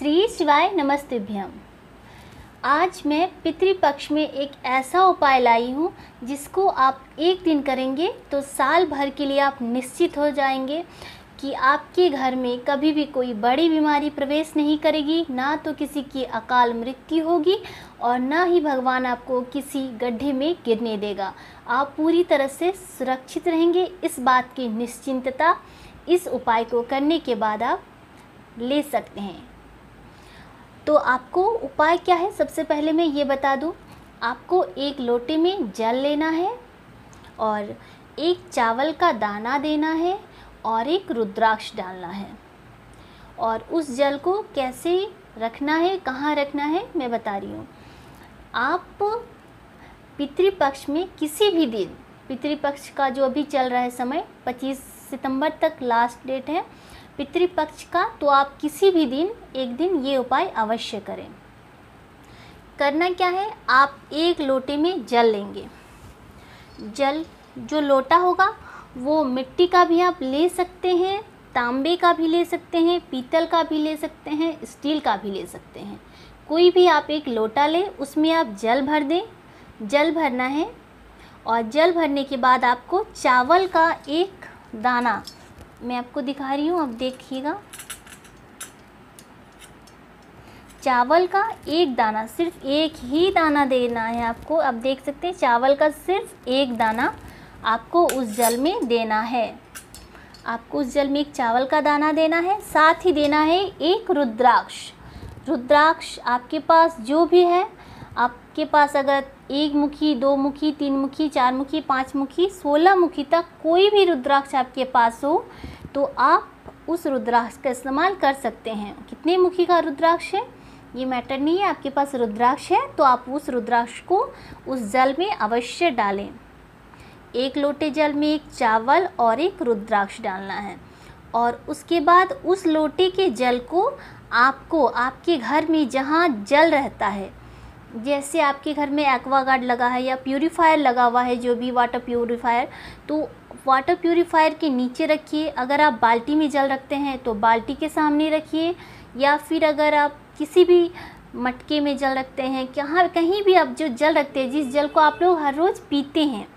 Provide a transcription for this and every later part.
श्री शिवाय नमस्तेभ्यम। आज मैं पितृपक्ष में एक ऐसा उपाय लाई हूँ जिसको आप एक दिन करेंगे तो साल भर के लिए आप निश्चित हो जाएंगे कि आपके घर में कभी भी कोई बड़ी बीमारी प्रवेश नहीं करेगी, ना तो किसी की अकाल मृत्यु होगी और ना ही भगवान आपको किसी गड्ढे में गिरने देगा। आप पूरी तरह से सुरक्षित रहेंगे। इस बात की निश्चिंतता इस उपाय को करने के बाद आप ले सकते हैं। तो आपको उपाय क्या है, सबसे पहले मैं ये बता दूं। आपको एक लोटे में जल लेना है और एक चावल का दाना देना है और एक रुद्राक्ष डालना है। और उस जल को कैसे रखना है, कहाँ रखना है, मैं बता रही हूँ। आप पितृपक्ष में किसी भी दिन, पितृपक्ष का जो अभी चल रहा है समय 25 सितंबर तक लास्ट डेट है पितृपक्ष का, तो आप किसी भी दिन एक दिन ये उपाय अवश्य करें। करना क्या है, आप एक लोटे में जल लेंगे। जल जो लोटा होगा वो मिट्टी का भी आप ले सकते हैं, तांबे का भी ले सकते हैं, पीतल का भी ले सकते हैं, स्टील का भी ले सकते हैं। कोई भी आप एक लोटा लें, उसमें आप जल भर दें। जल भरना है और जल भरने के बाद आपको चावल का एक दाना, मैं आपको दिखा रही हूँ, अब देखिएगा। चावल का एक दाना, सिर्फ एक ही दाना देना है आपको। अब देख सकते हैं चावल का सिर्फ एक दाना आपको उस जल में देना है। आपको उस जल में एक चावल का दाना देना है, साथ ही देना है एक रुद्राक्ष। रुद्राक्ष आपके पास जो भी है, आपके पास अगर एक मुखी, दो मुखी, तीन मुखी, चार मुखी, पाँच मुखी, 16 मुखी तक कोई भी रुद्राक्ष आपके पास हो तो आप उस रुद्राक्ष का इस्तेमाल कर सकते हैं। कितने मुखी का रुद्राक्ष है ये मैटर नहीं है, आपके पास रुद्राक्ष है तो आप उस रुद्राक्ष को उस जल में अवश्य डालें। एक लोटे जल में एक चावल और एक रुद्राक्ष डालना है और उसके बाद उस लोटे के जल को आपको आपके घर में जहाँ जल रहता है, जैसे आपके घर में एक्वागार्ड लगा है या प्यूरीफायर लगा हुआ है, जो भी वाटर प्यूरीफायर, तो वाटर प्यूरीफायर के नीचे रखिए। अगर आप बाल्टी में जल रखते हैं तो बाल्टी के सामने रखिए, या फिर अगर आप किसी भी मटके में जल रखते हैं, कहीं भी आप जो जल रखते हैं, जिस जल को आप लोग हर रोज़ पीते हैं,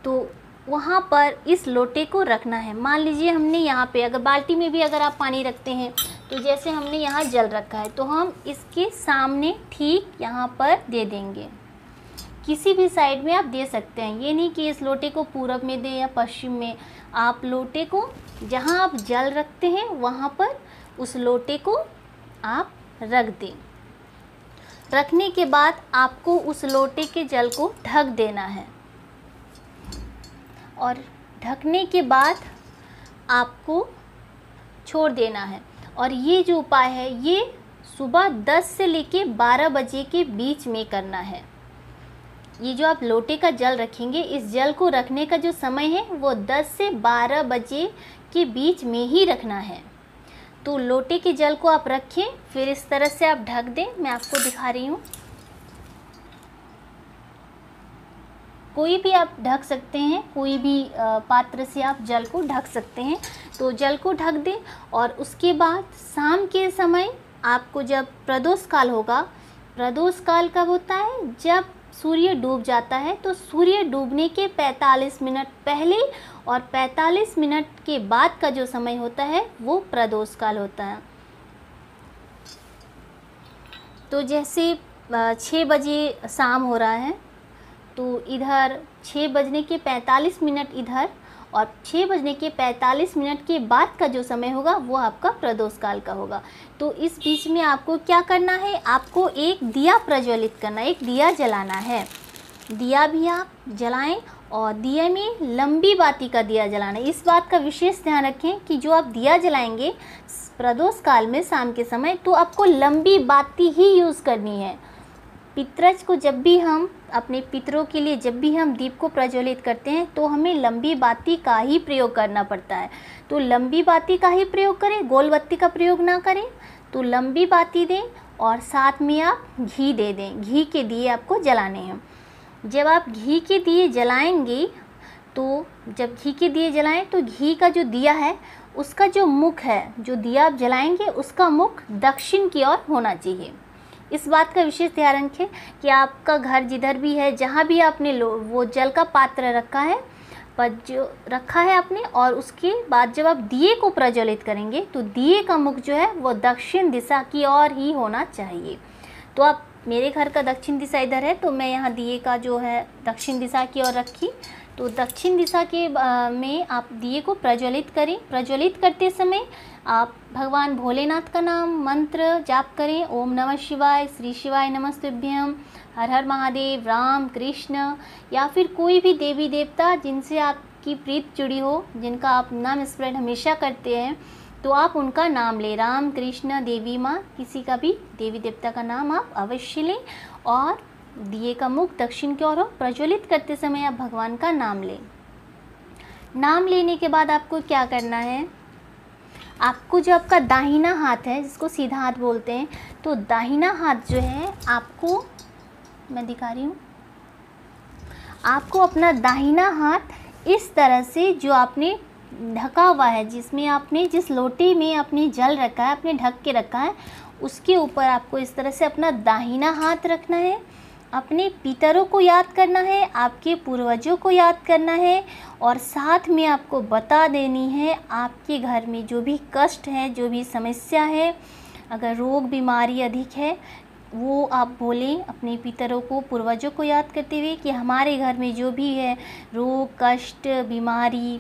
तो वहाँ पर इस लोटे को रखना है। मान लीजिए हमने यहाँ पे, अगर बाल्टी में भी अगर आप पानी रखते हैं, तो जैसे हमने यहाँ जल रखा है तो हम इसके सामने ठीक यहाँ पर दे देंगे। किसी भी साइड में आप दे सकते हैं, ये नहीं कि इस लोटे को पूरब में दें या पश्चिम में। आप लोटे को जहाँ आप जल रखते हैं वहाँ पर उस लोटे को आप रख दें। रखने के बाद आपको उस लोटे के जल को ढक देना है और ढकने के बाद आपको छोड़ देना है। और ये जो उपाय है ये सुबह 10 से लेके 12 बजे के बीच में करना है। ये जो आप लोटे का जल रखेंगे, इस जल को रखने का जो समय है वो 10 से 12 बजे के बीच में ही रखना है। तो लोटे के जल को आप रखें, फिर इस तरह से आप ढक दें। मैं आपको दिखा रही हूँ, कोई भी आप ढक सकते हैं, कोई भी पात्र से आप जल को ढक सकते हैं। तो जल को ढक दें और उसके बाद शाम के समय आपको, जब प्रदोष काल होगा, प्रदोष काल कब होता है, जब सूर्य डूब जाता है, तो सूर्य डूबने के 45 मिनट पहले और 45 मिनट के बाद का जो समय होता है वो प्रदोष काल होता है। तो जैसे 6 बजे शाम हो रहा है, तो इधर 6 बजने के 45 मिनट इधर और 6 बजने के 45 मिनट के बाद का जो समय होगा वो आपका प्रदोष काल का होगा। तो इस बीच में आपको क्या करना है, आपको एक दिया प्रज्वलित करना, एक दिया जलाना है। दिया भी आप जलाएं और दिए में लंबी बाती का दिया जलाना है। इस बात का विशेष ध्यान रखें कि जो आप दिया जलाएंगे प्रदोष काल में शाम के समय, तो आपको लंबी बाती ही यूज़ करनी है। पितरज को जब भी हम अपने पितरों के लिए जब भी हम दीप को प्रज्वलित करते हैं तो हमें लंबी बाती का ही प्रयोग करना पड़ता है। तो लंबी बाती का ही प्रयोग करें, गोल बत्ती का प्रयोग ना करें। तो लंबी बाती दें और साथ में आप घी दे दें। घी के दिए आपको जलाने हैं। जब आप घी के दिए जलाएंगे, तो जब घी के दिए जलाएं तो घी का जो दिया है उसका जो मुख है, जो दिया आप जलाएंगे उसका मुख दक्षिण की ओर होना चाहिए। इस बात का विशेष ध्यान रखें कि आपका घर जिधर भी है, जहाँ भी आपने वो जल का पात्र रखा है, पर जो रखा है आपने, और उसके बाद जब आप दिए को प्रज्वलित करेंगे तो दिए का मुख जो है वो दक्षिण दिशा की ओर ही होना चाहिए। तो आप, मेरे घर का दक्षिण दिशा इधर है, तो मैं यहाँ दिए का जो है दक्षिण दिशा की ओर रखी। तो दक्षिण दिशा के में आप दिए को प्रज्वलित करें। प्रज्वलित करते समय आप भगवान भोलेनाथ का नाम मंत्र जाप करें। ओम नमः शिवाय, श्री शिवाय नमस्तुभ्यम, हर हर महादेव, राम कृष्ण, या फिर कोई भी देवी देवता जिनसे आपकी प्रीत जुड़ी हो, जिनका आप नाम स्मरण हमेशा करते हैं, तो आप उनका नाम लें। राम कृष्ण, देवी माँ, किसी का भी देवी देवता का नाम आप अवश्य लें और दिए का मुख दक्षिण की ओर हो। प्रज्वलित करते समय आप भगवान का नाम लें। नाम लेने के बाद आपको क्या करना है, आपको जो आपका दाहिना हाथ है, जिसको सीधा हाथ बोलते हैं, तो दाहिना हाथ जो है आपको, मैं दिखा रही हूँ, आपको अपना दाहिना हाथ इस तरह से, जो आपने ढका हुआ है, जिसमें आपने, जिस लोटे में आपने जल रखा है, आपने ढक के रखा है, उसके ऊपर आपको इस तरह से अपना दाहिना हाथ रखना है। अपने पितरों को याद करना है, आपके पूर्वजों को याद करना है, और साथ में आपको बता देनी है आपके घर में जो भी कष्ट है, जो भी समस्या है, अगर रोग बीमारी अधिक है, वो आप बोलें अपने पितरों को, पूर्वजों को याद करते हुए कि हमारे घर में जो भी है रोग, कष्ट, बीमारी,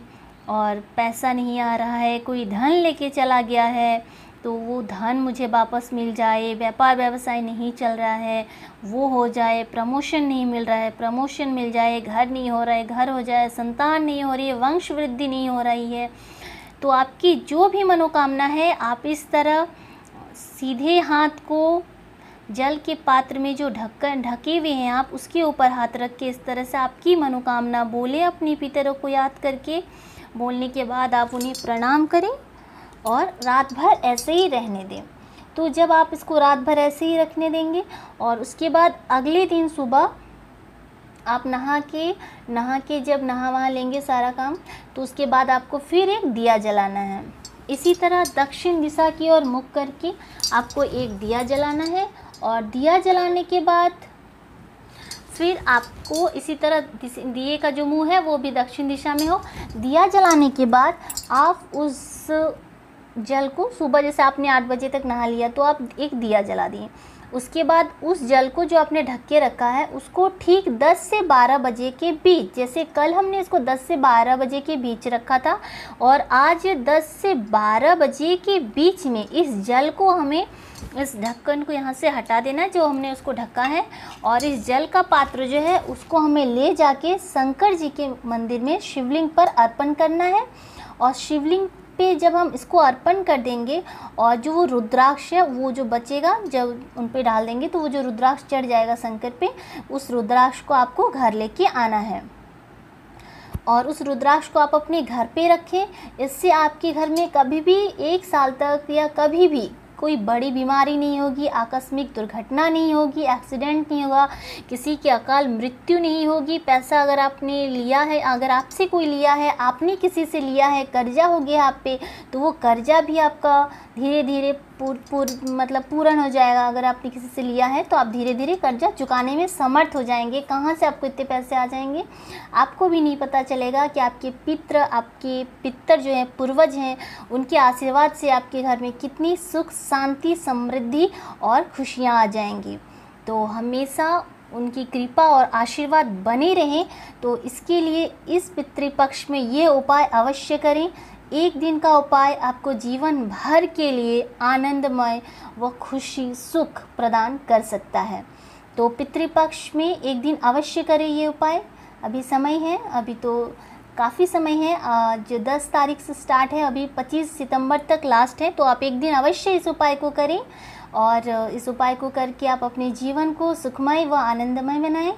और पैसा नहीं आ रहा है, कोई धन लेके चला गया है, तो वो धन मुझे वापस मिल जाए, व्यापार व्यवसाय नहीं चल रहा है वो हो जाए, प्रमोशन नहीं मिल रहा है प्रमोशन मिल जाए, घर नहीं हो रहा है घर हो जाए, संतान नहीं हो रही है, वंश वृद्धि नहीं हो रही है। तो आपकी जो भी मनोकामना है, आप इस तरह सीधे हाथ को जल के पात्र में जो ढके हुए हैं, आप उसके ऊपर हाथ रख के इस तरह से आपकी मनोकामना बोले, अपनी पितरों को याद करके। बोलने के बाद आप उन्हें प्रणाम करें और रात भर ऐसे ही रहने दें। तो जब आप इसको रात भर ऐसे ही रखने देंगे, और उसके बाद अगले दिन सुबह आप नहा के जब नहा वहा लेंगे सारा काम, तो उसके बाद आपको फिर एक दिया जलाना है। इसी तरह दक्षिण दिशा की ओर मुख करके आपको एक दिया जलाना है, और दिया जलाने के बाद फिर आपको इसी तरह दिए का जो मुंह है वो भी दक्षिण दिशा में हो। दिया जलाने के बाद आप उस जल को, सुबह जैसे आपने 8 बजे तक नहा लिया तो आप एक दिया जला दिए, उसके बाद उस जल को जो आपने ढक के रखा है उसको ठीक 10 से 12 बजे के बीच, जैसे कल हमने इसको 10 से 12 बजे के बीच रखा था, और आज 10 से 12 बजे के बीच में इस जल को, हमें इस ढक्कन को यहाँ से हटा देना है जो हमने उसको ढका है, और इस जल का पात्र जो है उसको हमें ले जाके शंकर जी के मंदिर में शिवलिंग पर अर्पण करना है। और शिवलिंग पे जब हम इसको अर्पण कर देंगे, और जो वो रुद्राक्ष है वो जो बचेगा, जब उन पे डाल देंगे तो वो जो रुद्राक्ष चढ़ जाएगा शंकर पे, उस रुद्राक्ष को आपको घर लेके आना है, और उस रुद्राक्ष को आप अपने घर पे रखें। इससे आपके घर में कभी भी 1 साल तक या कभी भी कोई बड़ी बीमारी नहीं होगी, आकस्मिक दुर्घटना नहीं होगी, एक्सीडेंट नहीं होगा, किसी की अकाल मृत्यु नहीं होगी। पैसा अगर आपने लिया है, अगर आपसे कोई लिया है, आपने किसी से लिया है, कर्जा हो गया आप पे, तो वो कर्जा भी आपका धीरे धीरे मतलब पूर्ण हो जाएगा। अगर आपने किसी से लिया है तो आप धीरे धीरे कर्जा चुकाने में समर्थ हो जाएंगे। कहाँ से आपको इतने पैसे आ जाएंगे आपको भी नहीं पता चलेगा कि आपके पितर जो हैं, पूर्वज हैं, उनके आशीर्वाद से आपके घर में कितनी सुख, शांति, समृद्धि और खुशियाँ आ जाएंगी। तो हमेशा उनकी कृपा और आशीर्वाद बने रहें। तो इसके लिए इस पितृपक्ष में ये उपाय अवश्य करें। एक दिन का उपाय आपको जीवन भर के लिए आनंदमय व खुशी, सुख प्रदान कर सकता है। तो पितृपक्ष में एक दिन अवश्य करें ये उपाय। अभी समय है, अभी तो काफ़ी समय है, जो 10 तारीख से स्टार्ट है, अभी 25 सितंबर तक लास्ट है। तो आप एक दिन अवश्य इस उपाय को करें, और इस उपाय को करके आप अपने जीवन को सुखमय व आनंदमय बनाएं।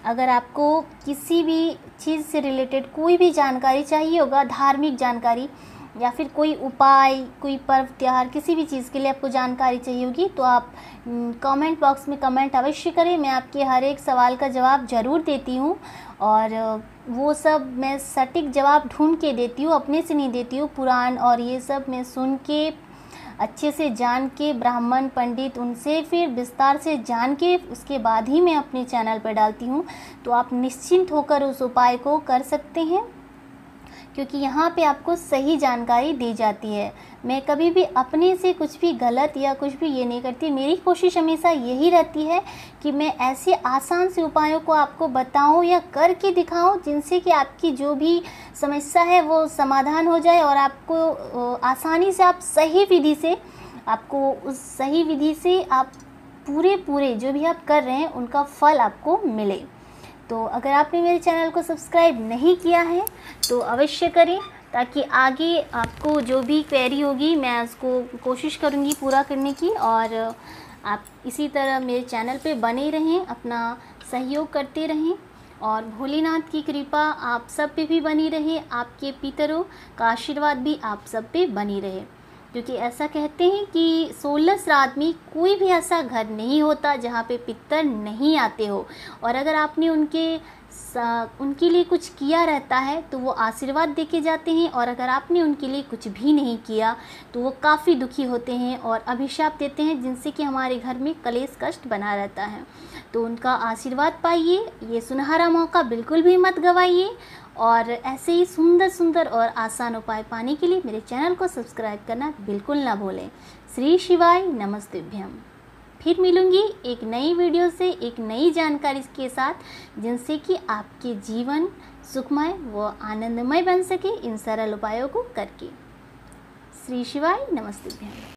अगर आपको किसी भी चीज़ से रिलेटेड कोई भी जानकारी चाहिए होगा, धार्मिक जानकारी, या फिर कोई उपाय, कोई पर्व त्योहार, किसी भी चीज़ के लिए आपको जानकारी चाहिए होगी तो आप कमेंट बॉक्स में कमेंट अवश्य करें। मैं आपके हर एक सवाल का जवाब ज़रूर देती हूँ और वो सब मैं सटीक जवाब ढूंढ के देती हूँ, अपने से नहीं देती हूँ। पुराण और ये सब मैं सुन के, अच्छे से जान के, ब्राह्मण पंडित उनसे फिर विस्तार से जान के उसके बाद ही मैं अपने चैनल पर डालती हूँ। तो आप निश्चिंत होकर उस उपाय को कर सकते हैं, क्योंकि यहाँ पे आपको सही जानकारी दी जाती है। मैं कभी भी अपने से कुछ भी गलत या कुछ भी ये नहीं करती। मेरी कोशिश हमेशा यही रहती है कि मैं ऐसे आसान से उपायों को आपको बताऊं या करके दिखाऊं जिनसे कि आपकी जो भी समस्या है वो समाधान हो जाए और आपको आसानी से, आप सही विधि से, आपको उस सही विधि से आप पूरे जो भी आप कर रहे हैं उनका फल आपको मिले। तो अगर आपने मेरे चैनल को सब्सक्राइब नहीं किया है तो अवश्य करें, ताकि आगे आपको जो भी क्वेरी होगी मैं उसको कोशिश करूँगी पूरा करने की। और आप इसी तरह मेरे चैनल पे बने रहें, अपना सहयोग करते रहें और भोलेनाथ की कृपा आप सब पे भी बनी रहे, आपके पितरों का आशीर्वाद भी आप सब पे बनी रहे। क्योंकि ऐसा कहते हैं कि 16 श्राद्ध में कोई भी ऐसा घर नहीं होता जहाँ पे पितर नहीं आते हो, और अगर आपने उनके लिए कुछ किया रहता है तो वो आशीर्वाद देके जाते हैं, और अगर आपने उनके लिए कुछ भी नहीं किया तो वो काफ़ी दुखी होते हैं और अभिशाप देते हैं, जिनसे कि हमारे घर में कलेश कष्ट बना रहता है। तो उनका आशीर्वाद पाइए, ये सुनहरा मौका बिल्कुल भी मत गवाइए। और ऐसे ही सुंदर सुंदर और आसान उपाय पाने के लिए मेरे चैनल को सब्सक्राइब करना बिल्कुल ना भूलें। श्री शिवाय नमस्तुभ्यम। फिर मिलूंगी एक नई वीडियो से, एक नई जानकारी के साथ, जिनसे कि आपके जीवन सुखमय व आनंदमय बन सके इन सरल उपायों को करके। श्री शिवाय नमस्तुभ्यम।